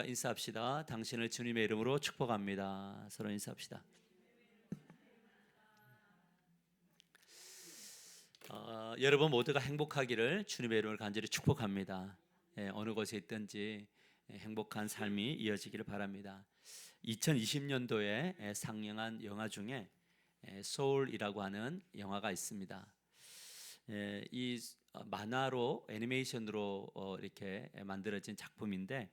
여러분과 인사합시다. 당신을 주님의 이름으로 축복합니다. 서로 인사합시다. 여러분 모두가 행복하기를 주님의 이름으로 간절히 축복합니다. 어느 곳에 있든지 행복한 삶이 이어지기를 바랍니다. 2020년도에 상영한 영화 중에 소울이라고 하는 영화가 있습니다. 이 만화로 애니메이션으로 이렇게 만들어진 작품인데,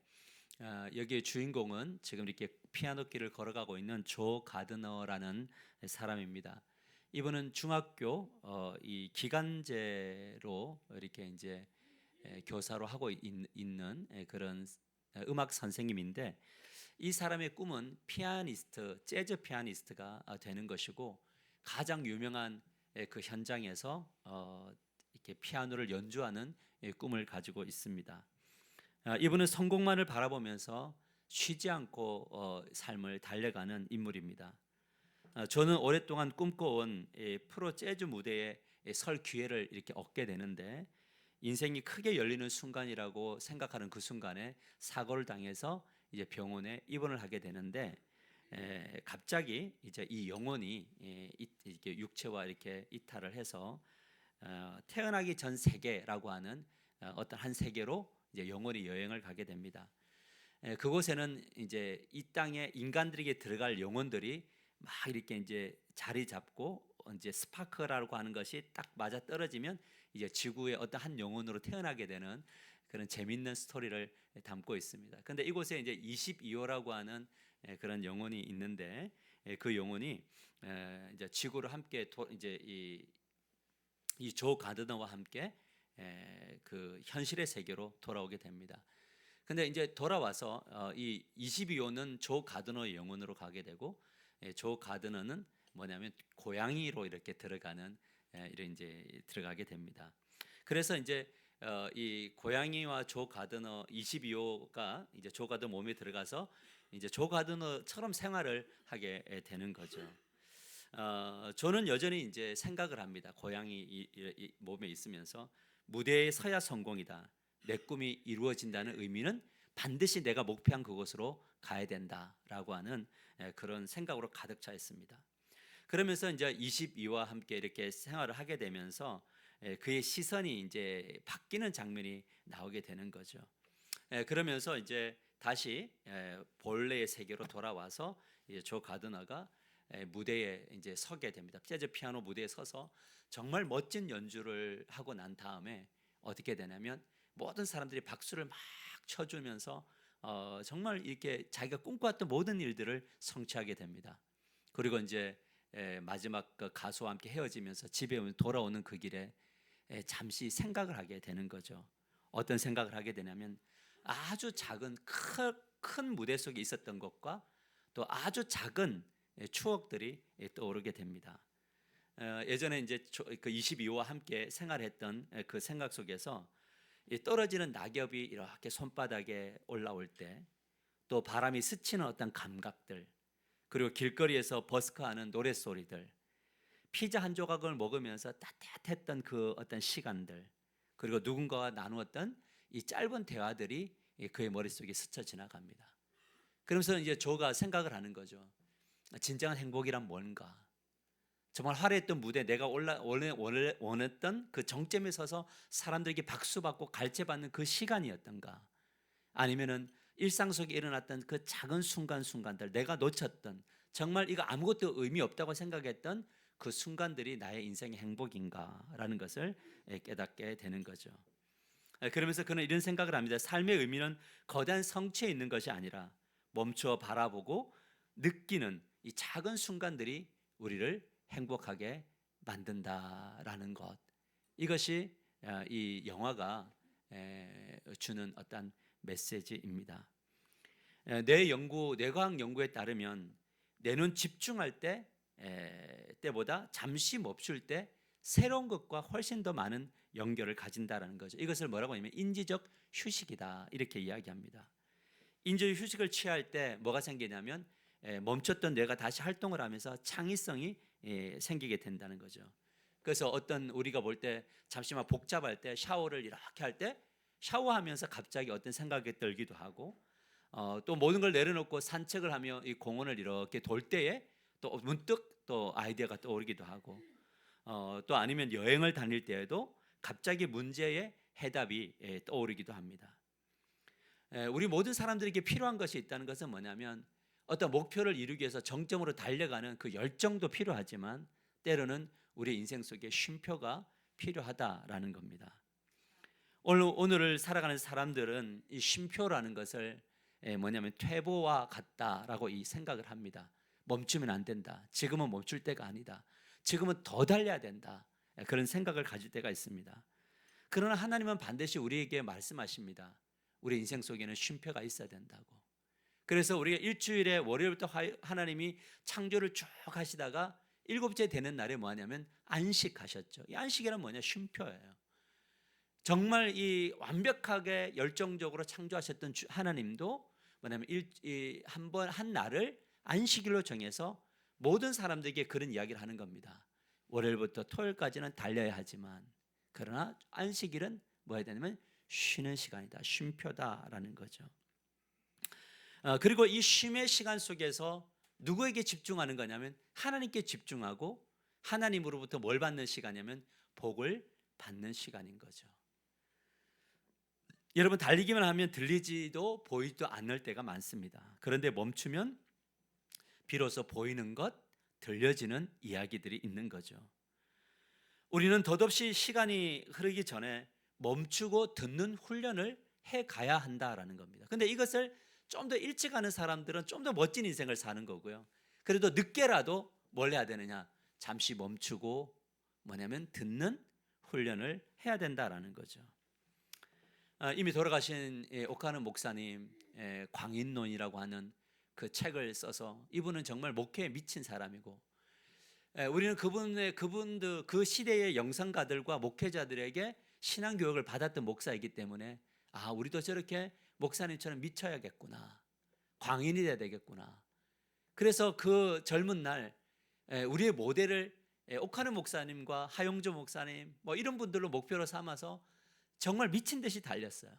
여기에 주인공은 지금 이렇게 피아노길을 걸어가고 있는 조 가드너라는 사람입니다. 이분은 중학교 이 기간제로 이렇게 이제 교사로 하고 있는 그런 음악 선생님인데, 이 사람의 꿈은 피아니스트, 재즈 피아니스트가 되는 것이고, 가장 유명한 그 현장에서 이렇게 피아노를 연주하는 꿈을 가지고 있습니다. 이분은 성공만을 바라보면서 쉬지 않고 삶을 달려가는 인물입니다. 저는 오랫동안 꿈꿔온 프로 재즈 무대에 설 기회를 이렇게 얻게 되는데, 인생이 크게 열리는 순간이라고 생각하는 그 순간에 사고를 당해서 이제 병원에 입원을 하게 되는데, 갑자기 이제 이 영혼이 이렇게 육체와 이렇게 이탈을 해서 태어나기 전 세계라고 하는 어떤 한 세계로 이제 영혼이 여행을 가게 됩니다. 그곳에는 이제 이 땅에 인간들에게 들어갈 영혼들이 막 이렇게 이제 자리 잡고, 이제 스파크라고 하는 것이 딱 맞아 떨어지면 이제 지구의 어떤 한 영혼으로 태어나게 되는 그런 재밌는 스토리를 담고 있습니다. 그런데 이곳에 이제 22호라고 하는 그런 영혼이 있는데, 그 영혼이 이제 지구를 함께 이제 이 조 가드너와 함께 그 현실의 세계로 돌아오게 됩니다. 근데 이제 돌아와서 이 22호는 조 가드너의 영혼으로 가게 되고, 조 가드너는 뭐냐면 고양이로 이렇게 들어가는 이런 이제 들어가게 됩니다. 그래서 이제 이 고양이와 조 가드너 22호가 이제 조 가드너 몸에 들어가서 이제 조 가드너처럼 생활을 하게 되는 거죠. 저는 여전히 이제 생각을 합니다. 고양이 이 몸에 있으면서 무대에 서야 성공이다. 내 꿈이 이루어진다는 의미는 반드시 내가 목표한 그곳으로 가야 된다라고 하는 그런 생각으로 가득 차 있습니다. 그러면서 이제 22와 함께 이렇게 생활을 하게 되면서 그의 시선이 이제 바뀌는 장면이 나오게 되는 거죠. 그러면서 이제 다시 본래의 세계로 돌아와서 조 가드너가 무대에 이제 서게 됩니다. 재즈 피아노 무대에 서서 정말 멋진 연주를 하고 난 다음에 어떻게 되냐면, 모든 사람들이 박수를 막 쳐주면서 정말 이렇게 자기가 꿈꿔왔던 모든 일들을 성취하게 됩니다. 그리고 이제 마지막 그 가수와 함께 헤어지면서 집에 돌아오는 그 길에 잠시 생각을 하게 되는 거죠. 어떤 생각을 하게 되냐면, 아주 작은 큰 무대 속에 있었던 것과 또 아주 작은 추억들이 떠오르게 됩니다. 예전에 이제 그 22호와 함께 생활했던 그 생각 속에서 떨어지는 낙엽이 이렇게 손바닥에 올라올 때, 또 바람이 스치는 어떤 감각들, 그리고 길거리에서 버스커하는 노랫소리들, 피자 한 조각을 먹으면서 따뜻했던 그 어떤 시간들, 그리고 누군가와 나누었던 이 짧은 대화들이 그의 머릿속에 스쳐 지나갑니다. 그러면서 이제 조가 생각을 하는 거죠. 진정한 행복이란 뭔가? 정말 화려했던 무대, 내가 원했던 그 정점에 서서 사람들에게 박수받고 갈채받는 그 시간이었던가? 아니면은 일상 속에 일어났던 그 작은 순간순간들, 내가 놓쳤던, 정말 이거 아무것도 의미 없다고 생각했던 그 순간들이 나의 인생의 행복인가라는 것을 깨닫게 되는 거죠. 그러면서 그는 이런 생각을 합니다. 삶의 의미는 거대한 성취에 있는 것이 아니라 멈추어 바라보고 느끼는 이 작은 순간들이 우리를 행복하게 만든다라는 것. 이것이 이 영화가 주는 어떤 메시지입니다. 뇌과학 연구에 따르면 내 눈 집중할 때보다 잠시 멈출 때 새로운 것과 훨씬 더 많은 연결을 가진다라는 거죠. 이것을 뭐라고 하냐면 인지적 휴식이다, 이렇게 이야기합니다. 인지적 휴식을 취할 때 뭐가 생기냐면 멈췄던 뇌가 다시 활동을 하면서 창의성이 생기게 된다는 거죠. 그래서 어떤 우리가 볼 때 잠시만 복잡할 때 샤워를 이렇게 할 때 샤워하면서 갑자기 어떤 생각이 들기도 하고, 또 모든 걸 내려놓고 산책을 하며 이 공원을 이렇게 돌 때에 또 문득 또 아이디어가 떠오르기도 하고, 또 아니면 여행을 다닐 때에도 갑자기 문제의 해답이 떠오르기도 합니다. 우리 모든 사람들에게 필요한 것이 있다는 것은 뭐냐면, 어떤 목표를 이루기 위해서 정점으로 달려가는 그 열정도 필요하지만 때로는 우리 인생 속에 쉼표가 필요하다라는 겁니다. 오늘을 살아가는 사람들은 이 쉼표라는 것을 뭐냐면 퇴보와 같다라고 이 생각을 합니다. 멈추면 안 된다. 지금은 멈출 때가 아니다. 지금은 더 달려야 된다. 그런 생각을 가질 때가 있습니다. 그러나 하나님은 반드시 우리에게 말씀하십니다. 우리 인생 속에는 쉼표가 있어야 된다고. 그래서 우리가 일주일에 월요일부터 하나님이 창조를 쭉 하시다가 일곱째 되는 날에 뭐 하냐면 안식하셨죠. 이 안식이란 뭐냐? 쉼표예요. 정말 이 완벽하게 열정적으로 창조하셨던 하나님도 뭐냐면 한 날을 안식일로 정해서 모든 사람들에게 그런 이야기를 하는 겁니다. 월요일부터 토요일까지는 달려야 하지만 그러나 안식일은 뭐 해야 되냐면 쉬는 시간이다. 쉼표다라는 거죠. 그리고 이 쉼의 시간 속에서 누구에게 집중하는 거냐면 하나님께 집중하고 하나님으로부터 뭘 받는 시간이냐면 복을 받는 시간인 거죠. 여러분, 달리기만 하면 들리지도 보이지도 않을 때가 많습니다. 그런데 멈추면 비로소 보이는 것, 들려지는 이야기들이 있는 거죠. 우리는 덧없이 시간이 흐르기 전에 멈추고 듣는 훈련을 해가야 한다라는 겁니다. 근데 이것을 좀 더 일찍 하는 사람들은 좀 더 멋진 인생을 사는 거고요. 그래도 늦게라도 뭘 해야 되느냐? 잠시 멈추고 뭐냐면 듣는 훈련을 해야 된다라는 거죠. 이미 돌아가신 오카노 목사님 광인론이라고 하는 그 책을 써서, 이분은 정말 목회에 미친 사람이고, 우리는 그분들 그 시대의 영성가들과 목회자들에게 신앙 교육을 받았던 목사이기 때문에 우리도 저렇게 목사님처럼 미쳐야겠구나, 광인이 돼야 되겠구나. 그래서 그 젊은 날 우리의 모델을 오카노 목사님과 하용조 목사님 뭐 이런 분들로 목표로 삼아서 정말 미친 듯이 달렸어요.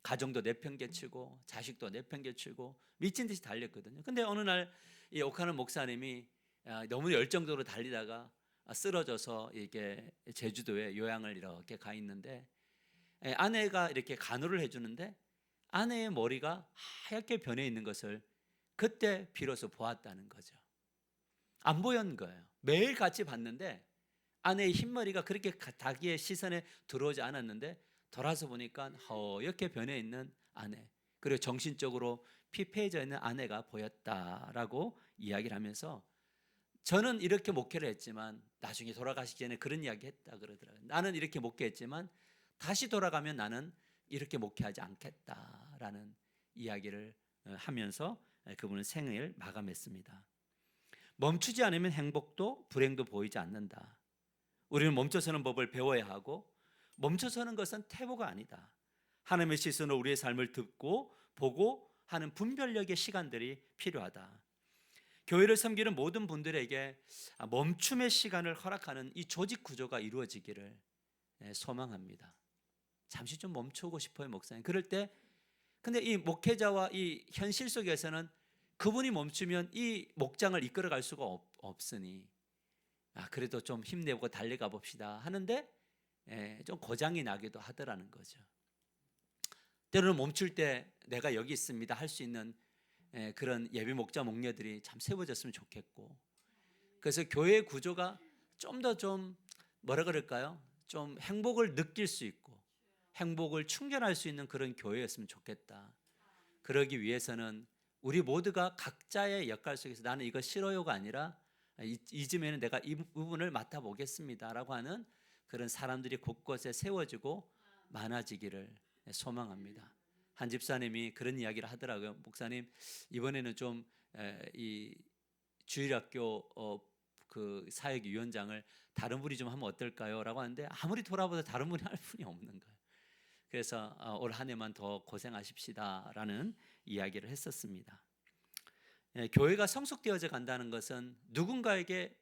가정도 내팽개치고 자식도 내팽개치고 미친 듯이 달렸거든요. 근데 어느 날 이 오카노 목사님이 너무 열정적으로 달리다가 쓰러져서 이게 제주도에 요양을 이렇게 가 있는데, 아내가 이렇게 간호를 해주는데 아내의 머리가 하얗게 변해 있는 것을 그때 비로소 보았다는 거죠. 안 보였는 거예요. 매일 같이 봤는데 아내의 흰머리가 그렇게 자기의 시선에 들어오지 않았는데 돌아서 보니까 허옇게 변해 있는 아내, 그리고 정신적으로 피폐해져 있는 아내가 보였다라고 이야기를 하면서, 저는 이렇게 목회를 했지만 나중에 돌아가시기 전에 그런 이야기 했다 그러더라고요. 나는 이렇게 목회했지만 다시 돌아가면 나는 이렇게 목회하지 않겠다라는 이야기를 하면서 그분은 생을 마감했습니다. 멈추지 않으면 행복도 불행도 보이지 않는다. 우리는 멈춰서는 법을 배워야 하고, 멈춰서는 것은 퇴보가 아니다. 하나님의 시선으로 우리의 삶을 듣고 보고 하는 분별력의 시간들이 필요하다. 교회를 섬기는 모든 분들에게 멈춤의 시간을 허락하는 이 조직 구조가 이루어지기를 소망합니다. 잠시 좀 멈추고 싶어요, 목사님. 그럴 때 근데 이 목회자와 이 현실 속에서는 그분이 멈추면 이 목장을 이끌어갈 수가 없으니 그래도 좀 힘내고 달려가 봅시다 하는데 좀 고장이 나기도 하더라는 거죠. 때로는 멈출 때 내가 여기 있습니다 할 수 있는 그런 예비 목자 목녀들이 참 세워졌으면 좋겠고, 그래서 교회 구조가 좀 더 좀 뭐라 그럴까요? 좀 행복을 느낄 수 있고 행복을 충전할 수 있는 그런 교회였으면 좋겠다. 그러기 위해서는 우리 모두가 각자의 역할 속에서 나는 이거 싫어요가 아니라 이쯤에는 내가 이 부분을 맡아보겠습니다라고 하는 그런 사람들이 곳곳에 세워지고 많아지기를 소망합니다. 한 집사님이 그런 이야기를 하더라고요. 목사님, 이번에는 좀 이 주일학교 그 사역위원장을 다른 분이 좀 하면 어떨까요? 라고 하는데 아무리 돌아봐도 다른 분이 할 분이 없는 거예요. 그래서 올 한 해만 더 고생하십시다라는 이야기를 했었습니다. 교회가 성숙되어져 간다는 것은 누군가에게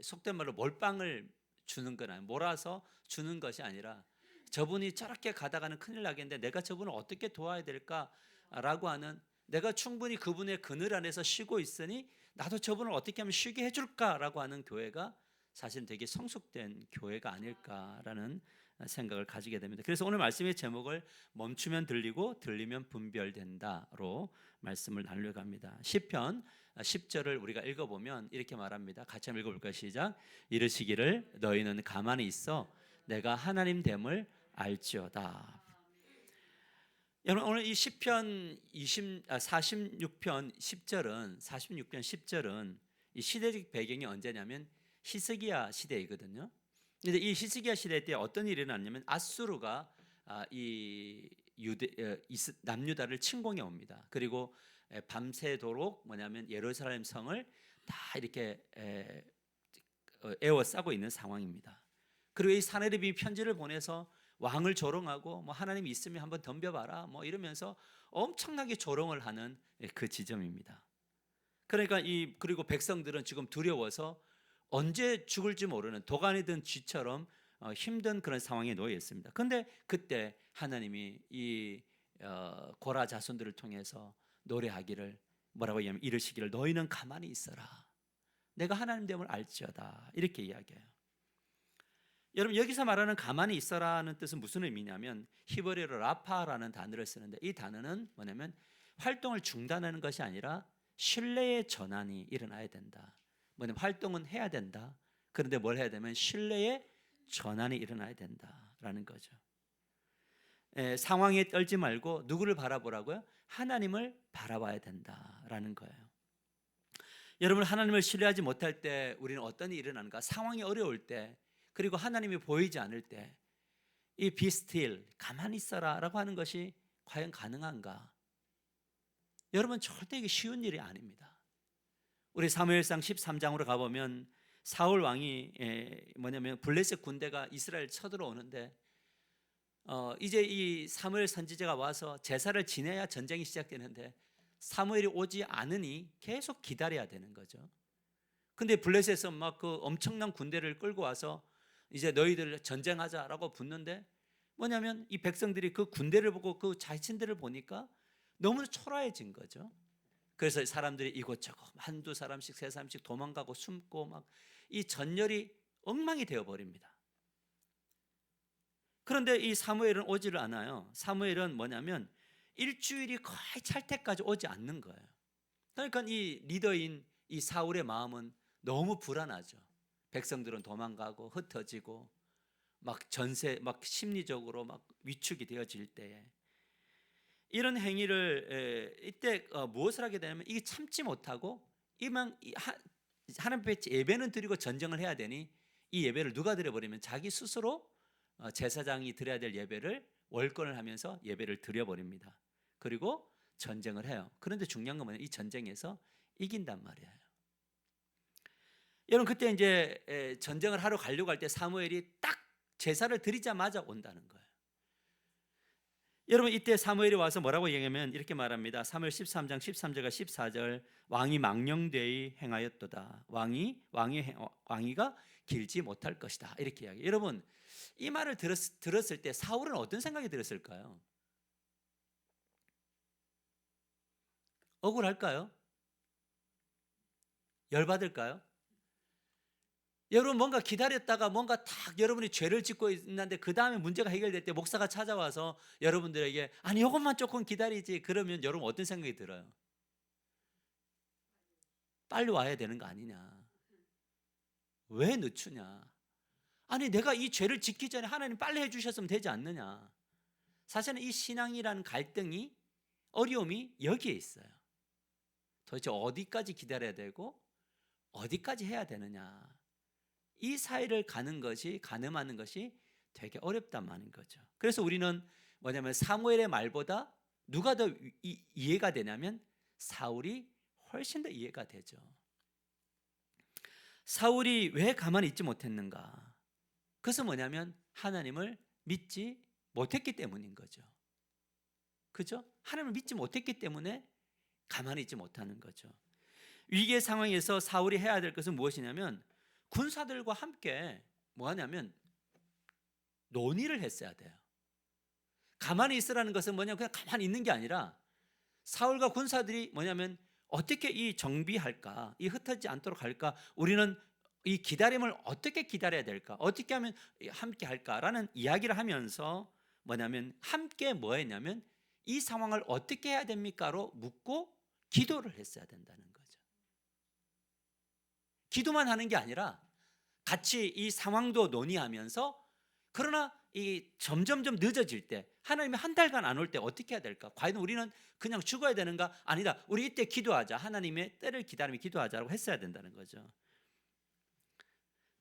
속된 말로 몰빵을 주는 건 아니에요. 몰아서 주는 것이 아니라 저분이 저렇게 가다가는 큰일 나겠는데 내가 저분을 어떻게 도와야 될까라고 하는 내가 충분히 그분의 그늘 안에서 쉬고 있으니 나도 저분을 어떻게 하면 쉬게 해줄까라고 하는 교회가 사실 되게 성숙된 교회가 아닐까라는 생각을 가지게 됩니다. 그래서 오늘 말씀의 제목을 멈추면 들리고 들리면 분별된다로 말씀을 나누려고 합니다. 시편 10절을 우리가 읽어보면 이렇게 말합니다. 같이 한번 읽어볼까요? 시작. 이르시기를 너희는 가만히 있어 내가 하나님 됨을 알지어다. 여러분 오늘 이 시편 46편 10절은 이 시대적 배경이 언제냐면 히스기야 시대이거든요. 근데 이 히스기야 시대 때 어떤 일이 일어났냐면 아수르가 이 남유다를 침공해 옵니다. 그리고 밤새도록 뭐냐면 예루살렘 성을 다 이렇게 에워싸고 있는 상황입니다. 그리고 이 사네립이 편지를 보내서 왕을 조롱하고 뭐 하나님이 있으면 한번 덤벼봐라 뭐 이러면서 엄청나게 조롱을 하는 그 지점입니다. 그러니까 그리고 백성들은 지금 두려워서 언제 죽을지 모르는 도가니든 쥐처럼 힘든 그런 상황에 놓여 있습니다. 그런데 그때 하나님이 이 고라 자손들을 통해서 노래하기를 뭐라고 얘기하면 이르시기를 너희는 가만히 있어라 내가 하나님 됨을 알지어다 이렇게 이야기해요. 여러분 여기서 말하는 가만히 있어라는 뜻은 무슨 의미냐면 히브리어로 라파라는 단어를 쓰는데 이 단어는 뭐냐면 활동을 중단하는 것이 아니라 신뢰의 전환이 일어나야 된다. 뭐냐면 활동은 해야 된다. 그런데 뭘 해야 되면 신뢰의 전환이 일어나야 된다라는 거죠. 상황에 떨지 말고 누구를 바라보라고요? 하나님을 바라봐야 된다라는 거예요. 여러분 하나님을 신뢰하지 못할 때 우리는 어떤 일이 일어나는가? 상황이 어려울 때 그리고 하나님이 보이지 않을 때 이 be still, 가만히 있어라 라고 하는 것이 과연 가능한가? 여러분 절대 이게 쉬운 일이 아닙니다. 우리 사무엘상 13장으로 가보면 사울 왕이 뭐냐면 블레셋 군대가 이스라엘 쳐들어오는데 이제 이 사무엘 선지자가 와서 제사를 지내야 전쟁이 시작되는데 사무엘이 오지 않으니 계속 기다려야 되는 거죠. 근데 블레셋에서 막 그 엄청난 군대를 끌고 와서 이제 너희들 전쟁하자라고 붙는데 뭐냐면 이 백성들이 그 군대를 보고 그 자신들을 보니까 너무 초라해진 거죠. 그래서 사람들이 이곳저곳 한두 사람씩 세 사람씩 도망가고 숨고 막 이 전열이 엉망이 되어 버립니다. 그런데 이 사무엘은 오지를 않아요. 사무엘은 뭐냐면 일주일이 거의 찰 때까지 오지 않는 거예요. 그러니까 이 리더인 이 사울의 마음은 너무 불안하죠. 백성들은 도망가고 흩어지고 막 전세 막 심리적으로 막 위축이 되어질 때에 이런 행위를 이때 무엇을 하게 되냐면 이게 참지 못하고 이만 하나님 앞에 예배는 드리고 전쟁을 해야 되니 이 예배를 누가 드려버리면 자기 스스로 제사장이 드려야 될 예배를 월권을 하면서 예배를 드려버립니다. 그리고 전쟁을 해요. 그런데 중요한 건 뭐냐면 이 전쟁에서 이긴단 말이에요. 여러분 그때 이제 전쟁을 하러 가려고 할 때 사무엘이 딱 제사를 드리자마자 온다는 거예요. 여러분 이때 사무엘이 와서 뭐라고 얘기하면 이렇게 말합니다. 사무엘 13장 13절과 14절 왕이 망령되이 행하였도다. 왕위가 길지 못할 것이다. 이렇게 이야기해요. 여러분 이 말을 들었을 때 사울은 어떤 생각이 들었을까요? 억울할까요? 열받을까요? 여러분 뭔가 기다렸다가 뭔가 딱 여러분이 죄를 짓고 있는데 그 다음에 문제가 해결될 때 목사가 찾아와서 여러분들에게 아니 이것만 조금 기다리지 그러면 여러분 어떤 생각이 들어요? 빨리 와야 되는 거 아니냐? 왜 늦추냐? 아니 내가 이 죄를 짓기 전에 하나님 빨리 해주셨으면 되지 않느냐? 사실은 이 신앙이라는 갈등이 어려움이 여기에 있어요. 도대체 어디까지 기다려야 되고 어디까지 해야 되느냐? 이 사이를 가늠하는 것이 되게 어렵단 말인 거죠. 그래서 우리는 뭐냐면 사무엘의 말보다 누가 더 이해가 되냐면 사울이 훨씬 더 이해가 되죠. 사울이 왜 가만히 있지 못했는가? 그것은 뭐냐면 하나님을 믿지 못했기 때문인 거죠. 그죠? 하나님을 믿지 못했기 때문에 가만히 있지 못하는 거죠. 위기의 상황에서 사울이 해야 될 것은 무엇이냐면 군사들과 함께 뭐 하냐면 논의를 했어야 돼요. 가만히 있으라는 것은 뭐냐면 그냥 가만히 있는 게 아니라 사울과 군사들이 뭐냐면 어떻게 이 정비할까, 이 흩어지지 않도록 할까, 우리는 이 기다림을 어떻게 기다려야 될까, 어떻게 하면 함께 할까라는 이야기를 하면서 뭐냐면 함께 뭐 했냐면 이 상황을 어떻게 해야 됩니까로 묻고 기도를 했어야 된다는 거죠. 기도만 하는 게 아니라 같이 이 상황도 논의하면서, 그러나 이 점점점 늦어질 때, 하나님이 한 달간 안 올 때 어떻게 해야 될까? 과연 우리는 그냥 죽어야 되는가? 아니다, 우리 이때 기도하자, 하나님의 때를 기다리며 기도하자라고 했어야 된다는 거죠.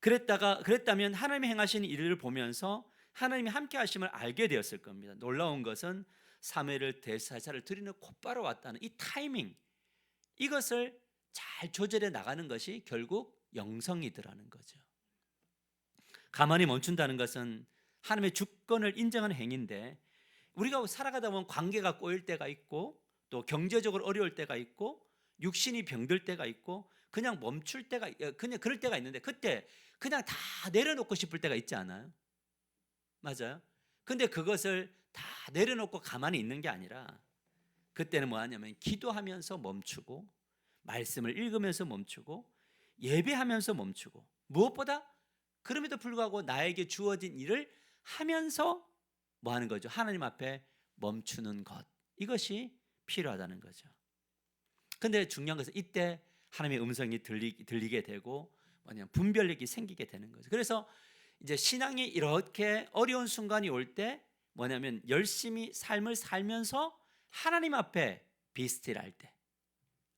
그랬다면 하나님이 행하시는 일을 보면서 하나님이 함께 하심을 알게 되었을 겁니다. 놀라운 것은 사무엘을 대사자를 드리는 곧바로 왔다는 이 타이밍, 이것을 잘 조절해 나가는 것이 결국 영성이더라는 거죠. 가만히 멈춘다는 것은 하나님의 주권을 인정하는 행위인데, 우리가 살아가다 보면 관계가 꼬일 때가 있고, 또 경제적으로 어려울 때가 있고, 육신이 병들 때가 있고, 그냥 멈출 때가, 그냥 그럴 때가 있는데, 그때 그냥 다 내려놓고 싶을 때가 있지 않아요? 맞아요? 근데 그것을 다 내려놓고 가만히 있는 게 아니라, 그때는 뭐 하냐면 기도하면서 멈추고, 말씀을 읽으면서 멈추고, 예배하면서 멈추고, 무엇보다 그럼에도 불구하고 나에게 주어진 일을 하면서 뭐 하는 거죠? 하나님 앞에 멈추는 것, 이것이 필요하다는 거죠. 근데 중요한 것은 이때 하나님의 음성이 들리게 되고 뭐냐면 분별력이 생기게 되는 거죠. 그래서 이제 신앙이 이렇게 어려운 순간이 올 때 뭐냐면 열심히 삶을 살면서 하나님 앞에 비스틸 할 때,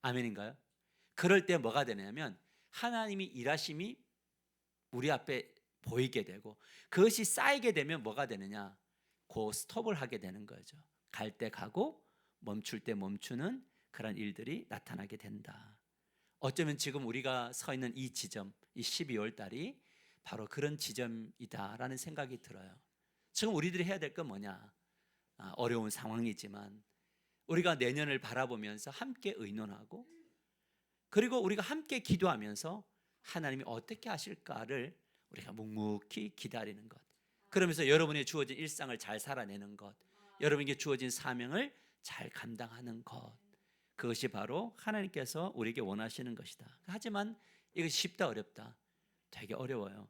아멘인가요? 그럴 때 뭐가 되냐면 하나님이 일하심이 우리 앞에 보이게 되고, 그것이 쌓이게 되면 뭐가 되느냐, 그 스톱을 하게 되는 거죠. 갈 때 가고 멈출 때 멈추는 그런 일들이 나타나게 된다. 어쩌면 지금 우리가 서 있는 이 지점, 이 12월 달이 바로 그런 지점이다라는 생각이 들어요. 지금 우리들이 해야 될 건 뭐냐, 어려운 상황이지만 우리가 내년을 바라보면서 함께 의논하고, 그리고 우리가 함께 기도하면서 하나님이 어떻게 하실까를 우리가 묵묵히 기다리는 것, 그러면서 여러분의 주어진 일상을 잘 살아내는 것, 여러분에게 주어진 사명을 잘 감당하는 것, 그것이 바로 하나님께서 우리에게 원하시는 것이다. 하지만 이것이 쉽다 어렵다? 되게 어려워요.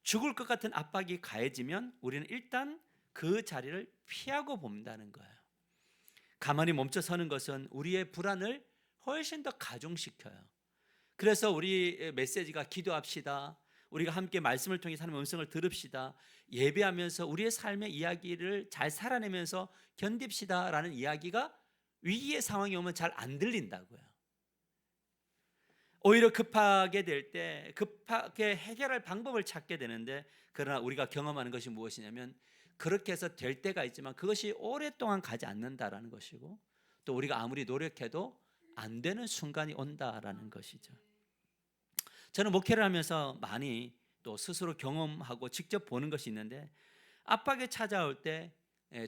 죽을 것 같은 압박이 가해지면 우리는 일단 그 자리를 피하고 본다는 거예요. 가만히 멈춰 서는 것은 우리의 불안을 훨씬 더 가중시켜요. 그래서 우리 메시지가 기도합시다, 우리가 함께 말씀을 통해 하나님의 음성을 들읍시다, 예배하면서 우리의 삶의 이야기를 잘 살아내면서 견딥시다라는 이야기가 위기의 상황이 오면 잘 안 들린다고요. 오히려 급하게 될 때 급하게 해결할 방법을 찾게 되는데, 그러나 우리가 경험하는 것이 무엇이냐면 그렇게 해서 될 때가 있지만 그것이 오랫동안 가지 않는다라는 것이고, 또 우리가 아무리 노력해도 안 되는 순간이 온다라는 것이죠. 저는 목회를 하면서 많이 또 스스로 경험하고 직접 보는 것이 있는데, 압박이 찾아올 때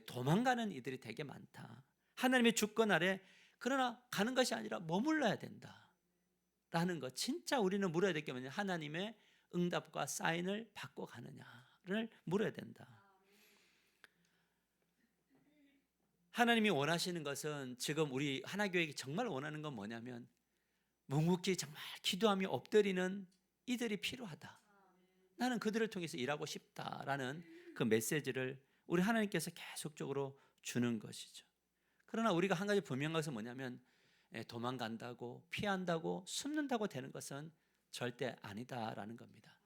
도망가는 이들이 되게 많다. 하나님의 주권 아래, 그러나 가는 것이 아니라 머물러야 된다라는 것. 진짜 우리는 물어야 될 게 뭐냐, 하나님의 응답과 사인을 받고 가느냐를 물어야 된다. 하나님이 원하시는 것은, 지금 우리 하나교회가 정말 원하는 건 뭐냐면 묵묵히 정말 기도하며 엎드리는 이들이 필요하다. 나는 그들을 통해서 일하고 싶다라는 그 메시지를 우리 하나님께서 계속적으로 주는 것이죠. 그러나 우리가 한 가지 분명한 것은 뭐냐면 도망간다고, 피한다고, 숨는다고 되는 것은 절대 아니다라는 겁니다.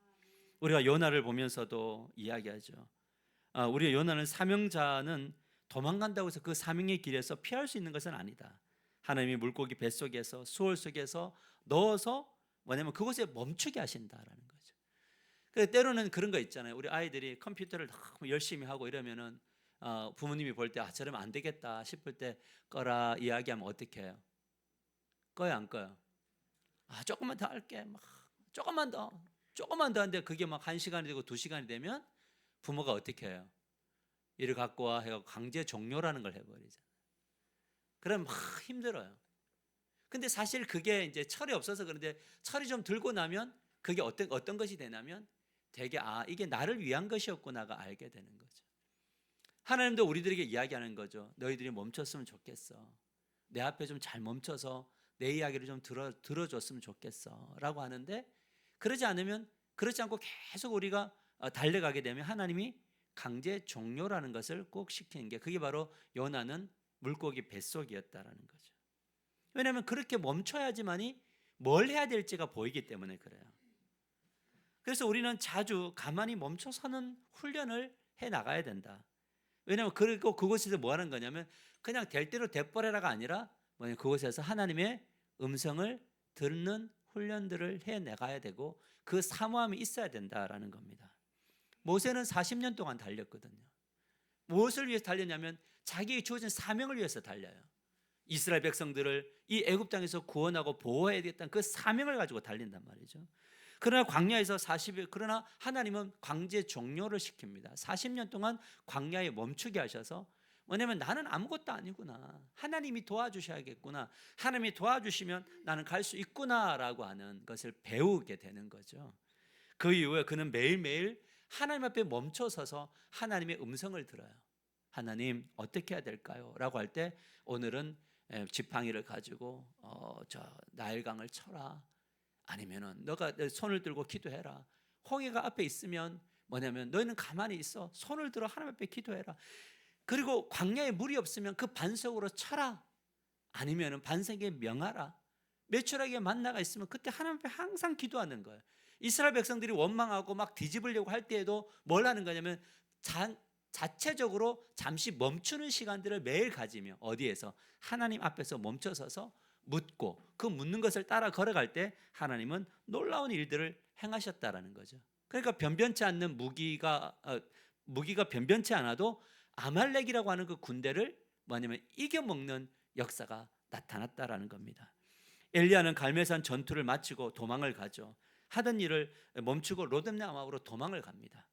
우리가 요나를 보면서도 이야기하죠. 우리 요나는 사명자는 도망간다고 해서 그 사명의 길에서 피할 수 있는 것은 아니다. 하나님이 물고기 뱃속에서, 수월 속에서 넣어서 뭐냐면 그곳에 멈추게 하신다라는 거죠. 그래서 때로는 그런 거 있잖아요. 우리 아이들이 컴퓨터를 너무 열심히 하고 이러면은 부모님이 볼 때 저러면 안 되겠다 싶을 때 꺼라 이야기하면 어떻게 해요? 꺼요 안 꺼요? 조금만 더 할게, 막 조금만 더 하는데 그게 막 1시간이 되고 2시간이 되면 부모가 어떻게 해요? 이를 갖고 와 해서 강제 종료라는 걸 해버리잖아요. 그럼 막 힘들어요. 근데 사실 그게 이제 철이 없어서 그런데, 철이 좀 들고 나면 그게 어떤 것이 되냐면 되게 이게 나를 위한 것이었구나가 알게 되는 거죠. 하나님도 우리들에게 이야기하는 거죠. 너희들이 멈췄으면 좋겠어. 내 앞에 좀 잘 멈춰서 내 이야기를 좀 들어줬으면 좋겠어 라고 하는데, 그러지 않고 계속 우리가 달려가게 되면 하나님이 강제 종료라는 것을 꼭 시키는 게, 그게 바로 요나는 물고기 뱃속이었다라는 거죠. 왜냐하면 그렇게 멈춰야지만이 뭘 해야 될지가 보이기 때문에 그래요. 그래서 우리는 자주 가만히 멈춰서는 훈련을 해 나가야 된다. 왜냐하면 그리고 그곳에서 뭐 하는 거냐면 그냥 될 대로 돼버려라가 아니라 그곳에서 하나님의 음성을 듣는 훈련들을 해 나가야 되고, 그 사모함이 있어야 된다라는 겁니다. 모세는 40년 동안 달렸거든요. 무엇을 위해서 달렸냐면 자기에게 주어진 사명을 위해서 달려요. 이스라엘 백성들을 이 애굽 땅에서 구원하고 보호해야 되겠다는 그 사명을 가지고 달린단 말이죠. 그러나 광야에서 40일, 그러나 하나님은 광제 종료를 시킵니다. 40년 동안 광야에 멈추게 하셔서, 왜냐하면 나는 아무것도 아니구나, 하나님이 도와주셔야겠구나, 하나님이 도와주시면 나는 갈 수 있구나라고 하는 것을 배우게 되는 거죠. 그 이후에 그는 매일매일 하나님 앞에 멈춰서서 하나님의 음성을 들어요. 하나님 어떻게 해야 될까요? 라고 할 때 오늘은 지팡이를 가지고 저 나일강을 쳐라, 아니면은 너가 내 손을 들고 기도해라. 홍해가 앞에 있으면 뭐냐면 너희는 가만히 있어, 손을 들어 하나님 앞에 기도해라. 그리고 광야에 물이 없으면 그 반석으로 쳐라, 아니면은 반석에 명하라. 매출하게 만나가 있으면 그때 하나님 앞에 항상 기도하는 거예요. 이스라엘 백성들이 원망하고 막 뒤집으려고 할 때에도 뭘 하는 거냐면 자체적으로 잠시 멈추는 시간들을 매일 가지며, 어디에서? 하나님 앞에서 멈춰서서 묻고, 그 묻는 것을 따라 걸어갈 때 하나님은 놀라운 일들을 행하셨다라는 거죠. 그러니까 변변치 않는 무기가 변변치 않아도 아말렉이라고 하는 그 군대를 뭐냐면 이겨먹는 역사가 나타났다라는 겁니다. 엘리야는 갈멜산 전투를 마치고 도망을 가죠. 하던 일을 멈추고 로뎀나무로 도망을 갑니다.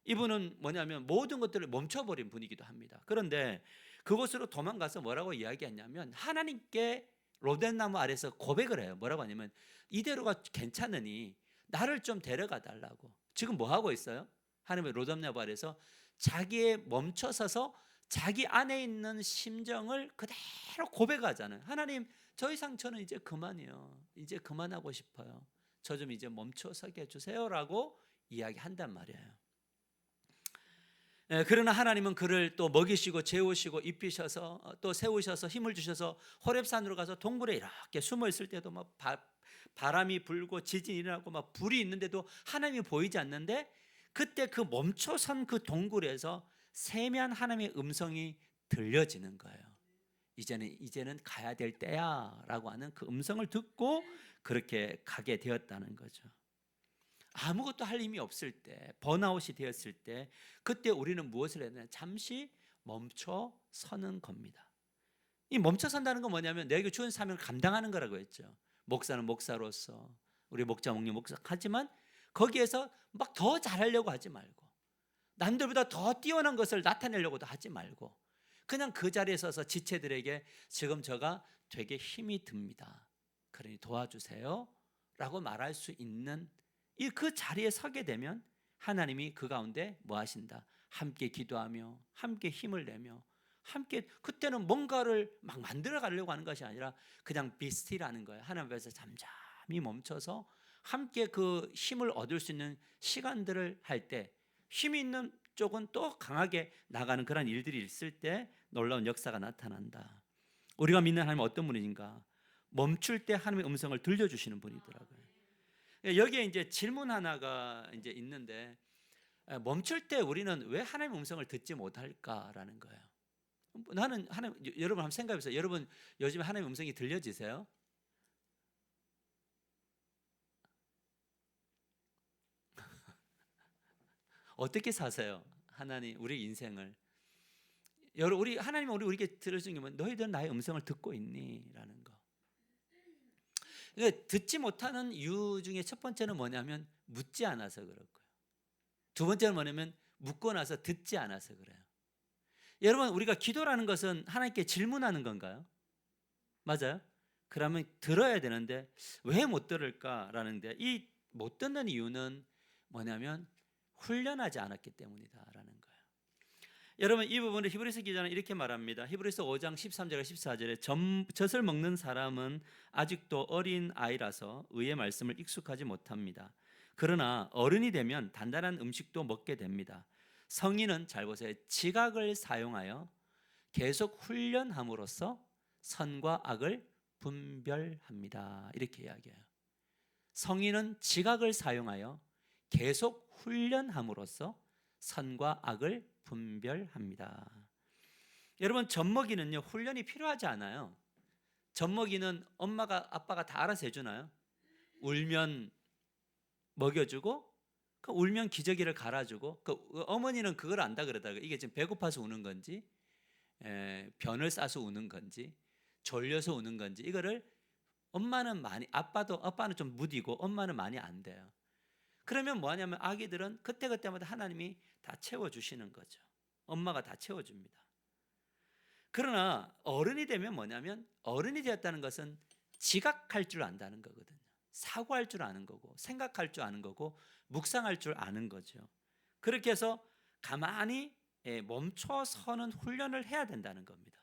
이분은 뭐냐면 모든 것들을 멈춰버린 분이기도 합니다. 그런데 그곳으로 도망가서 뭐라고 이야기했냐면, 하나님께 로뎀나무 아래서 고백을 해요. 뭐라고 하냐면, 이대로가 괜찮으니 나를 좀 데려가 달라고. 지금 뭐 하고 있어요? 하나님의 로뎀나무 아래서 자기의 멈춰서서 자기 안에 있는 심정을 그대로 고백하잖아요. 하나님, 저 이상 저는 이제 그만이요, 이제 그만하고 싶어요, 저 좀 이제 멈춰서게 해주세요 라고 이야기한단 말이에요. 그러나 하나님은 그를 또 먹이시고 재우시고 입히셔서 또 세우셔서 힘을 주셔서 호렙산으로 가서 동굴에 이렇게 숨어 있을 때도 막 바람이 불고 지진이 일어나고 막 불이 있는데도 하나님이 보이지 않는데, 그때 그 멈춰선 그 동굴에서 세미한 하나님의 음성이 들려지는 거예요. 이제는 가야 될 때야라고 하는 그 음성을 듣고 그렇게 가게 되었다는 거죠. 아무것도 할 힘이 없을 때, 번아웃이 되었을 때, 그때 우리는 무엇을 해야 되냐? 잠시 멈춰 서는 겁니다. 이 멈춰 선다는 건 뭐냐면 내게 주은 사명을 감당하는 거라고 했죠. 목사는 목사로서, 우리 목자 목님 목사, 하지만 거기에서 막 더 잘하려고 하지 말고, 남들보다 더 뛰어난 것을 나타내려고도 하지 말고, 그냥 그 자리에 서서 지체들에게 지금 제가 되게 힘이 듭니다, 그러니 도와주세요 라고 말할 수 있는 그 자리에 서게 되면 하나님이 그 가운데 뭐 하신다? 함께 기도하며 함께 힘을 내며 함께, 그때는 뭔가를 막 만들어 가려고 하는 것이 아니라 그냥 be still하는 거예요. 하나님 앞에서 잠잠히 멈춰서 함께 그 힘을 얻을 수 있는 시간들을 할 때, 힘이 있는 쪽은 또 강하게 나가는 그런 일들이 있을 때 놀라운 역사가 나타난다. 우리가 믿는 하나님은 어떤 분인가? 멈출 때 하나님의 음성을 들려주시는 분이더라고요. 여기에 이제 질문 하나가 이제 있는데, 멈출 때 우리는 왜 하나님의 음성을 듣지 못할까라는 거예요. 나는 하나님, 여러분 한번 생각해 보세요. 여러분 요즘에 하나님의 음성이 들려지세요? 어떻게 사세요? 하나님 우리 인생을. 여러분, 우리 하나님은 우리에게 들려주는 게 뭐, 너희들은 나의 음성을 듣고 있니?라는 거. 그러니까 듣지 못하는 이유 중에 첫 번째는 뭐냐면 묻지 않아서 그럴 거예요. 두 번째는 뭐냐면 묻고 나서 듣지 않아서 그래요. 여러분, 우리가 기도라는 것은 하나님께 질문하는 건가요? 맞아요? 그러면 들어야 되는데 왜 못 들을까라는데, 이 못 듣는 이유는 뭐냐면 훈련하지 않았기 때문이다라는 거예요. 여러분 이 부분을 히브리서 기자는 이렇게 말합니다. 히브리서 5장 13절과 14절에 젖을 먹는 사람은 아직도 어린 아이라서 의의 말씀을 익숙하지 못합니다. 그러나 어른이 되면 단단한 음식도 먹게 됩니다. 성인은 잘 보세요. 지각을 사용하여 계속 훈련함으로써 선과 악을 분별합니다. 이렇게 이야기해요. 성인은 지각을 사용하여 계속 훈련함으로써 선과 악을 분별합니다. 여러분 젖먹이는요 훈련이 필요하지 않아요. 젖먹이는 엄마가 아빠가 다 알아서 해주나요? 울면 먹여주고 울면 기저귀를 갈아주고 어머니는 그걸 안다 그러더라고요. 이게 지금 배고파서 우는 건지 변을 싸서 우는 건지 졸려서 우는 건지 이거를 엄마는 아빠는 좀 무디고 엄마는 많이 안 돼요. 그러면 뭐 하냐면 아기들은 그때그때마다 하나님이 다 채워주시는 거죠. 엄마가 다 채워줍니다. 그러나 어른이 되면 뭐냐면 어른이 되었다는 것은 지각할 줄 안다는 거거든요. 사고할 줄 아는 거고 생각할 줄 아는 거고 묵상할 줄 아는 거죠. 그렇게 해서 가만히 멈춰서는 훈련을 해야 된다는 겁니다.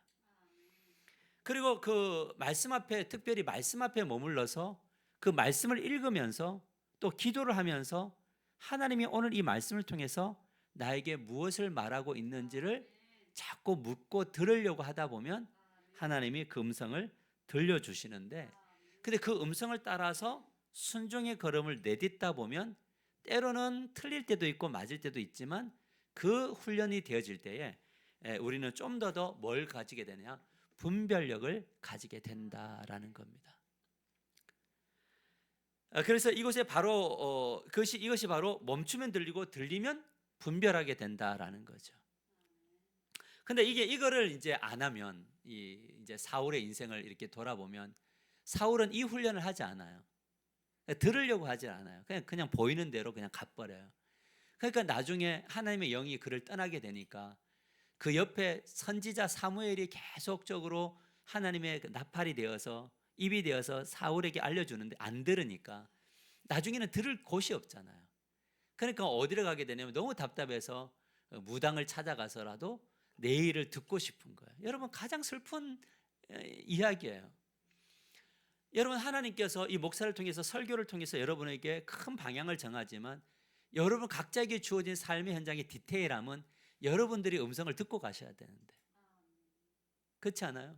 그리고 그 말씀 앞에 특별히 말씀 앞에 머물러서 그 말씀을 읽으면서 또 기도를 하면서 하나님이 오늘 이 말씀을 통해서 나에게 무엇을 말하고 있는지를 자꾸 묻고 들으려고 하다 보면 하나님이 그 음성을 들려주시는데 근데 그 음성을 따라서 순종의 걸음을 내딛다 보면 때로는 틀릴 때도 있고 맞을 때도 있지만 그 훈련이 되어질 때에 우리는 좀 더 뭘 가지게 되냐? 분별력을 가지게 된다라는 겁니다. 그래서 이것이 바로 멈추면 들리고 들리면 분별하게 된다라는 거죠. 근데 이거를 이제 안 하면 이제 사울의 인생을 이렇게 돌아보면 사울은 이 훈련을 하지 않아요. 들으려고 하지 않아요. 그냥 보이는 대로 그냥 가버려요. 그러니까 나중에 하나님의 영이 그를 떠나게 되니까 그 옆에 선지자 사무엘이 계속적으로 하나님의 나팔이 되어서 입이 되어서 사울에게 알려주는데 안 들으니까 나중에는 들을 곳이 없잖아요. 그러니까 어디를 가게 되냐면 너무 답답해서 무당을 찾아가서라도 내 일을 듣고 싶은 거예요. 여러분 가장 슬픈 이야기예요. 여러분 하나님께서 이 목사를 통해서 설교를 통해서 여러분에게 큰 방향을 정하지만 여러분 각자에게 주어진 삶의 현장의 디테일함은 여러분들이 음성을 듣고 가셔야 되는데 그렇지 않아요?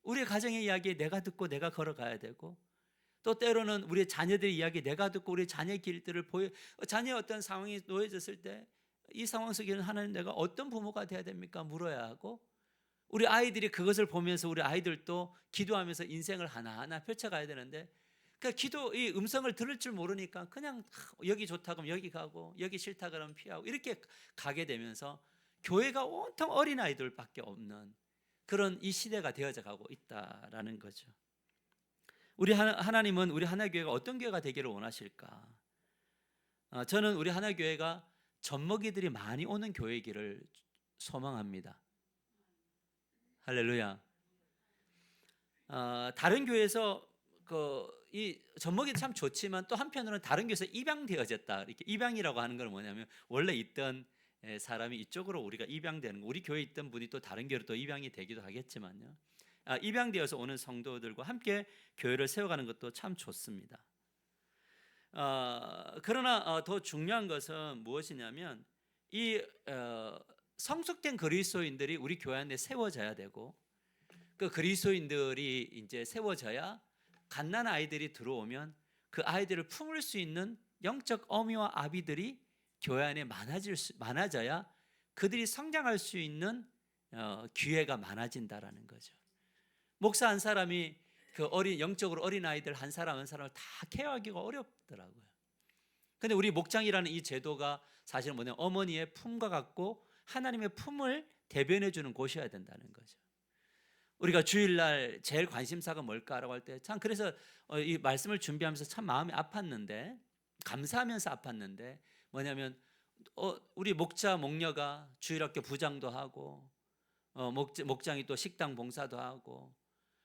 우리 가정의 이야기 내가 듣고 내가 걸어가야 되고 또 때로는 우리 자녀들의 이야기 내가 듣고 우리 자녀의 길들을 자녀의 어떤 상황이 놓여졌을 때 이 상황 속에는 하나님 내가 어떤 부모가 돼야 됩니까? 물어야 하고 우리 아이들이 그것을 보면서 우리 아이들도 기도하면서 인생을 하나하나 펼쳐가야 되는데 그러니까 이 음성을 들을 줄 모르니까 그냥 여기 좋다 그러면 여기 가고 여기 싫다 그러면 피하고 이렇게 가게 되면서 교회가 온통 어린아이들밖에 없는 그런 이 시대가 되어져 가고 있다라는 거죠. 우리 하나님은 우리 하나교회가 어떤 교회가 되기를 원하실까? 저는 우리 하나교회가 젖먹이들이 많이 오는 교회이기를 소망합니다. 할렐루야. 다른 교회에서 이 젖먹이도 참 좋지만 또 한편으로는 다른 교회에서 입양되어졌다. 이렇게 입양이라고 하는 건 뭐냐면 원래 있던 사람이 이쪽으로 우리가 입양되는 거. 우리 교회에 있던 분이 또 다른 교회로 또 입양이 되기도 하겠지만요. 입양되어서 오는 성도들과 함께 교회를 세워가는 것도 참 좋습니다. 그러나 더 중요한 것은 무엇이냐면 이 성숙된 그리스도인들이 우리 교회 안에 세워져야 되고 그 그리스도인들이 이제 세워져야 갓난 아이들이 들어오면 그 아이들을 품을 수 있는 영적 어미와 아비들이 교회 안에 많아져야 그들이 성장할 수 있는 기회가 많아진다라는 거죠. 목사 한 사람이 그 영적으로 어린 아이들 한 사람을 다 케어하기가 어렵더라고요. 근데 우리 목장이라는 이 제도가 사실은 뭐냐면 어머니의 품과 같고 하나님의 품을 대변해 주는 곳이어야 된다는 거죠. 우리가 주일날 제일 관심사가 뭘까라고 할 때 참 그래서 이 말씀을 준비하면서 참 마음이 아팠는데 감사하면서 아팠는데 뭐냐면 우리 목녀가 주일학교 부장도 하고 목장이 또 식당 봉사도 하고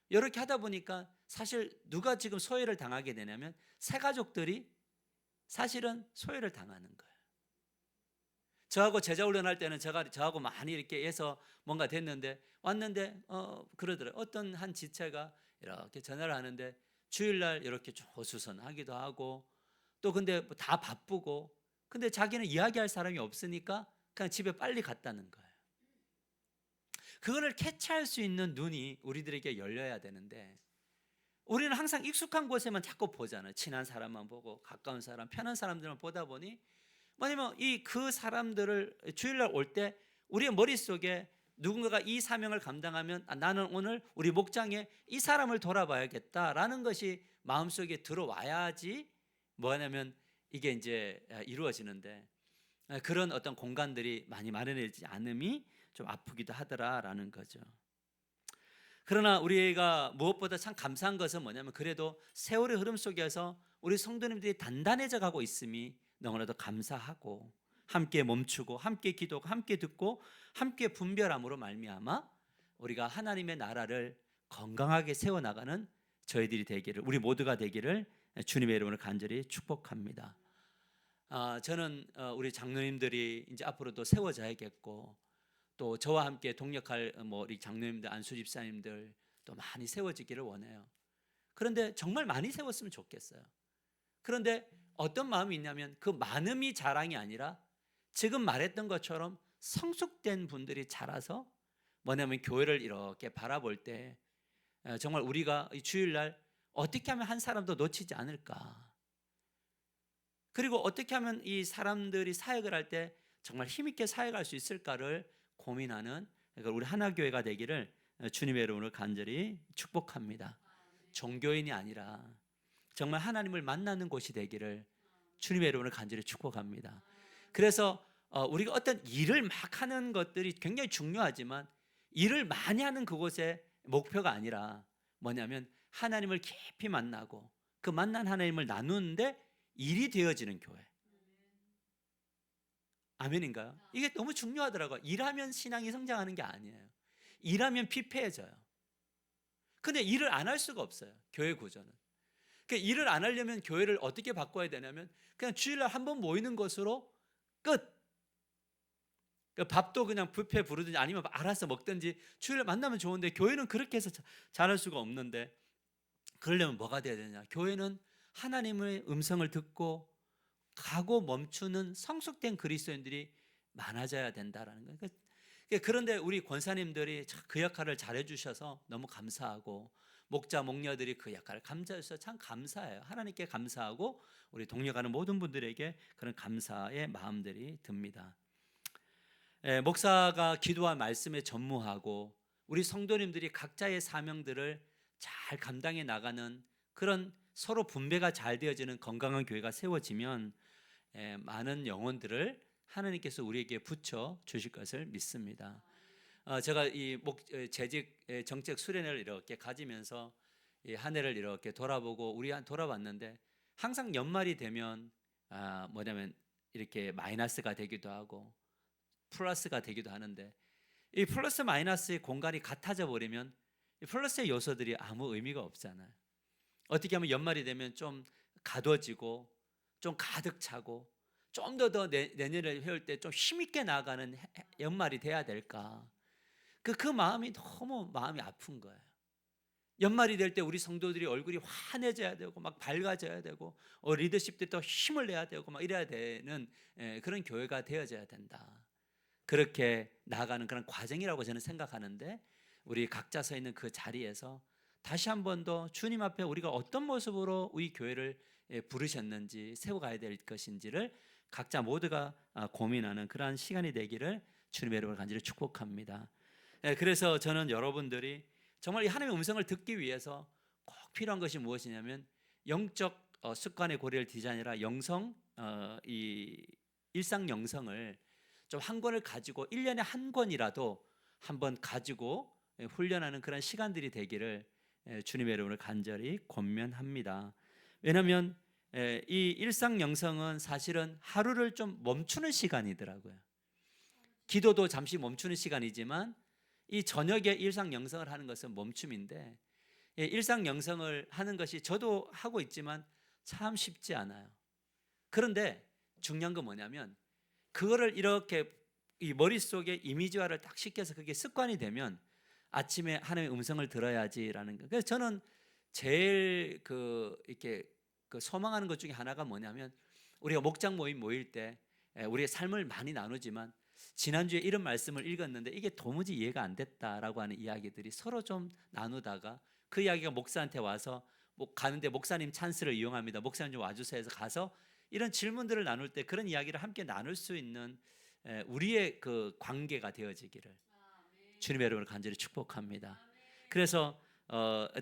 이렇게 하다 보니까 사실 누가 지금 소외를 당하게 되냐면 새 가족들이 사실은 소외를 당하는 거예요. 저하고 제자 훈련할 때는 저하고 많이 이렇게 해서 뭔가 됐는데 왔는데 그러더라고요. 어떤 한 지체가 이렇게 전화를 하는데 주일날 이렇게 조수선하기도 하고 또 근데 뭐다 바쁘고 근데 자기는 이야기할 사람이 없으니까 그냥 집에 빨리 갔다는 거예요. 그거를 캐치할 수 있는 눈이 우리들에게 열려야 되는데 우리는 항상 익숙한 곳에만 자꾸 보잖아요. 친한 사람만 보고 가까운 사람, 편한 사람들만 보다 보니 뭐냐면 그 사람들을 주일날 올 때 우리의 머릿속에 누군가가 이 사명을 감당하면 나는 오늘 우리 목장에 이 사람을 돌아봐야겠다라는 것이 마음속에 들어와야지 뭐냐면 이게 이제 이루어지는데 그런 어떤 공간들이 많이 마련되지 않음이 좀 아프기도 하더라라는 거죠. 그러나 우리가 무엇보다 참 감사한 것은 뭐냐면 그래도 세월의 흐름 속에서 우리 성도님들이 단단해져 가고 있음이 너무나도 감사하고 함께 멈추고 함께 기도하고 함께 듣고 함께 분별함으로 말미암아 우리가 하나님의 나라를 건강하게 세워나가는 저희들이 되기를 우리 모두가 되기를 주님의 이름으로 간절히 축복합니다. 저는 우리 장로님들이 이제 앞으로도 세워져야겠고 또 저와 함께 동역할 우리 장로님들, 안수 집사님들 또 많이 세워지기를 원해요. 그런데 정말 많이 세웠으면 좋겠어요. 그런데 어떤 마음이 있냐면 그 많음이 자랑이 아니라 지금 말했던 것처럼 성숙된 분들이 자라서 뭐냐면 교회를 이렇게 바라볼 때 정말 우리가 이 주일날 어떻게 하면 한 사람도 놓치지 않을까. 그리고 어떻게 하면 이 사람들이 사역을 할 때 정말 힘있게 사역할 수 있을까를 고민하는 우리 하나교회가 되기를 주님의 이름으로 간절히 축복합니다. 종교인이 아니라 정말 하나님을 만나는 곳이 되기를 주님의 이름으로 간절히 축복합니다. 그래서 우리가 어떤 일을 막 하는 것들이 굉장히 중요하지만 일을 많이 하는 그곳의 목표가 아니라 뭐냐면 하나님을 깊이 만나고 그 만난 하나님을 나누는데 일이 되어지는 교회. 아멘인가요? 이게 너무 중요하더라고요. 일하면 신앙이 성장하는 게 아니에요. 일하면 피폐해져요. 근데 일을 안 할 수가 없어요. 교회 구조는. 그러니까 일을 안 하려면 교회를 어떻게 바꿔야 되냐면 그냥 주일날 한 번 모이는 것으로 끝. 그러니까 밥도 그냥 뷔페 부르든지 아니면 알아서 먹든지 주일날 만나면 좋은데 교회는 그렇게 해서 잘할 수가 없는데 그러려면 뭐가 돼야 되냐? 교회는 하나님의 음성을 듣고 가고 멈추는 성숙된 그리스도인들이 많아져야 된다라는 거예요. 그런데 우리 권사님들이 그 역할을 잘해 주셔서 너무 감사하고 목자 목녀들이 그 역할을 감사해 주셔서 참 감사해요. 하나님께 감사하고 우리 동역하는 모든 분들에게 그런 감사의 마음들이 듭니다. 목사가 기도와 말씀에 전무하고 우리 성도님들이 각자의 사명들을 잘 감당해 나가는 그런 서로 분배가 잘 되어지는 건강한 교회가 세워지면 많은 영혼들을 하나님께서 우리에게 붙여 주실 것을 믿습니다. 제가 이 재직 정책 수련회를 이렇게 가지면서 한 해를 이렇게 돌아보고 돌아봤는데 항상 연말이 되면 뭐냐면 이렇게 마이너스가 되기도 하고 플러스가 되기도 하는데 이 플러스 마이너스의 공간이 같아져 버리면 이 플러스의 요소들이 아무 의미가 없잖아요. 어떻게 하면 연말이 되면 좀 가둬지고 좀 가득 차고 좀 더 내년을 해올 때 좀 힘있게 나아가는 연말이 돼야 될까? 그 마음이 너무 마음이 아픈 거예요. 연말이 될 때 우리 성도들이 얼굴이 환해져야 되고 막 밝아져야 되고 리더십들이 더 힘을 내야 되고 막 이래야 되는 그런 교회가 되어져야 된다. 그렇게 나아가는 그런 과정이라고 저는 생각하는데 우리 각자 서 있는 그 자리에서 다시 한 번 더 주님 앞에 우리가 어떤 모습으로 우리 교회를 부르셨는지 세워가야 될 것인지를 각자 모두가 고민하는 그러한 시간이 되기를 주님의 이름으로 간절히 축복합니다. 그래서 저는 여러분들이 정말 이 하나님의 음성을 듣기 위해서 꼭 필요한 것이 무엇이냐면 영적 습관의 고리를 디자인이라 이 일상 영성을 좀 한 권을 가지고 1년에 한 권이라도 한번 가지고 훈련하는 그런 시간들이 되기를 주님의 이름으로 간절히 권면합니다. 왜냐하면 이 일상 영성은 사실은 하루를 좀 멈추는 시간이더라고요. 기도도 잠시 멈추는 시간이지만 이 저녁에 일상 영성을 하는 것은 멈춤인데 일상 영성을 하는 것이 저도 하고 있지만 참 쉽지 않아요. 그런데 중요한 건 뭐냐면 그거를 이렇게 이 머릿속에 이미지화를 딱 시켜서 그게 습관이 되면 아침에 하나님의 음성을 들어야지라는 거. 그래서 저는 제일 이렇게 소망하는 것 중에 하나가 뭐냐면, 우리가 목장 모임 모일 때 우리의 삶을 많이 나누지만 지난주에 이런 말씀을 읽었는데 이게 도무지 이해가 안 됐다라고 하는 이야기들이 서로 좀 나누다가 그 이야기가 목사한테 와서 가는데 목사님 찬스를 이용합니다. 목사님 좀 와주세요 해서 가서 이런 질문들을 나눌 때 그런 이야기를 함께 나눌 수 있는 우리의 그 관계가 되어지기를 주님의 여러분을 간절히 축복합니다. 그래서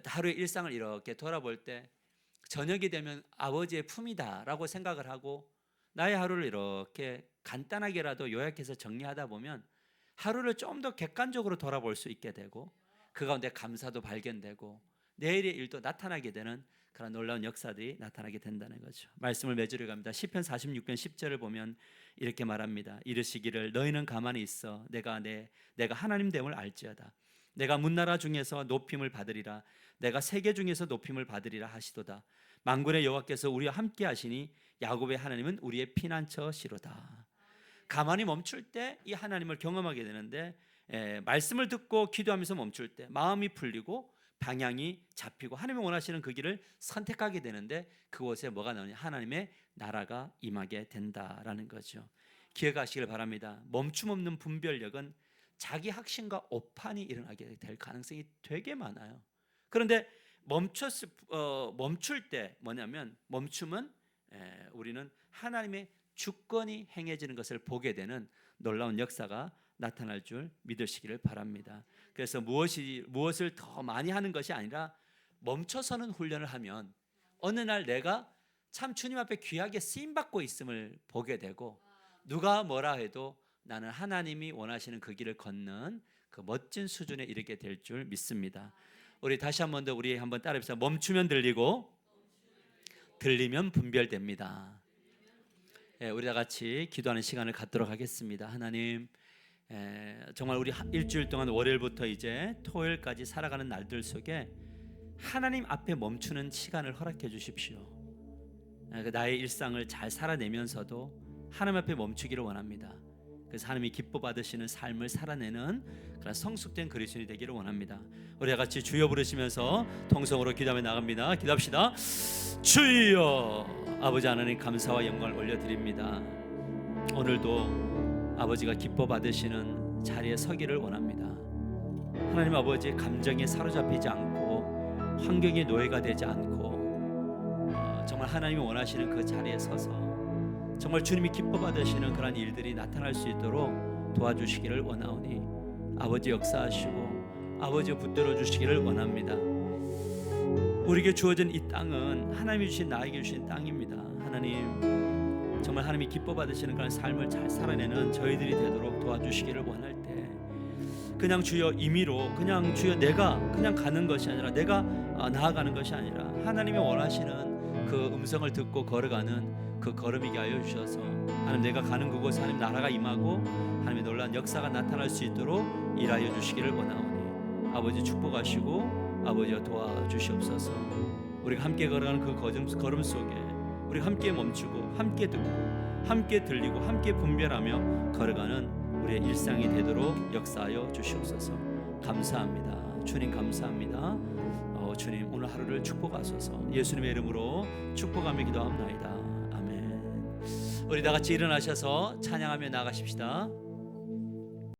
하루의 일상을 이렇게 돌아볼 때 저녁이 되면 아버지의 품이다라고 생각을 하고 나의 하루를 이렇게 간단하게라도 요약해서 정리하다 보면 하루를 좀 더 객관적으로 돌아볼 수 있게 되고 그 가운데 감사도 발견되고 내일의 일도 나타나게 되는 그런 놀라운 역사들이 나타나게 된다는 거죠. 말씀을 맺으려 갑니다. 시편 46편 10절을 보면 이렇게 말합니다. 이르시기를 너희는 가만히 있어 내가 하나님 됨을 알지어다. 내가 문나라 중에서 높임을 받으리라. 내가 세계 중에서 높임을 받으리라 하시도다. 만군의 여호와께서 우리와 함께 하시니 야곱의 하나님은 우리의 피난처시로다. 가만히 멈출 때 이 하나님을 경험하게 되는데 말씀을 듣고 기도하면서 멈출 때 마음이 풀리고 방향이 잡히고 하나님이 원하시는 그 길을 선택하게 되는데 그곳에 뭐가 나오냐? 하나님의 나라가 임하게 된다라는 거죠. 기억하시길 바랍니다. 멈춤 없는 분별력은 자기 확신과 오판이 일어나게 될 가능성이 되게 많아요. 그런데 멈출 때 뭐냐면 멈춤은 우리는 하나님의 주권이 행해지는 것을 보게 되는 놀라운 역사가 나타날 줄 믿으시기를 바랍니다. 그래서 무엇을 더 많이 하는 것이 아니라 멈춰서는 훈련을 하면 어느 날 내가 참 주님 앞에 귀하게 쓰임받고 있음을 보게 되고 누가 뭐라 해도 나는 하나님이 원하시는 그 길을 걷는 그 멋진 수준에 이르게 될 줄 믿습니다. 우리 다시 한 번 더 우리 한번 따라해보세요. 멈추면 들리고 들리면 분별됩니다. 우리 다 같이 기도하는 시간을 갖도록 하겠습니다. 하나님, 정말 우리 일주일 동안 월요일부터 이제 토요일까지 살아가는 날들 속에 하나님 앞에 멈추는 시간을 허락해 주십시오. 나의 일상을 잘 살아내면서도 하나님 앞에 멈추기를 원합니다. 그래서 하나님이 기뻐 받으시는 삶을 살아내는 그런 성숙된 그리스도인이 되기를 원합니다. 우리 다 같이 주여 부르시면서 통성으로 기도하며 나갑니다. 기도합시다. 주여. 아버지 하나님 감사와 영광을 올려드립니다. 오늘도 아버지가 기뻐 받으시는 자리에 서기를 원합니다. 하나님 아버지 감정에 사로잡히지 않고 환경의 노예가 되지 않고 정말 하나님이 원하시는 그 자리에 서서 정말 주님이 기뻐 받으시는 그런 일들이 나타날 수 있도록 도와주시기를 원하오니 아버지 역사하시고 아버지 붙들어 주시기를 원합니다. 우리에게 주어진 이 땅은 하나님이 주신 나에게 주신 땅입니다. 하나님 정말 하나님이 기뻐 받으시는 그런 삶을 잘 살아내는 저희들이 되도록 도와주시기를 원할 때 그냥 주여 임의로 그냥 주여 내가 그냥 가는 것이 아니라 내가 나아가는 것이 아니라 하나님이 원하시는 그 음성을 듣고 걸어가는 그 걸음이게 하여 주셔서 하나님 내가 가는 그곳에 하나님 나라가 임하고 하나님의 놀라운 역사가 나타날 수 있도록 일하여 주시기를 원하오니 아버지 축복하시고 아버지여 도와주시옵소서. 우리가 함께 걸어가는 그 걸음 속에 우리가 함께 멈추고 함께 듣고 함께 들리고 함께 분별하며 걸어가는 우리의 일상이 되도록 역사하여 주시옵소서. 감사합니다. 주님 감사합니다. 주님 오늘 하루를 축복하소서. 예수님의 이름으로 축복하며 기도합나이다. 아멘. 우리 다 같이 일어나셔서 찬양하며 나가십시다.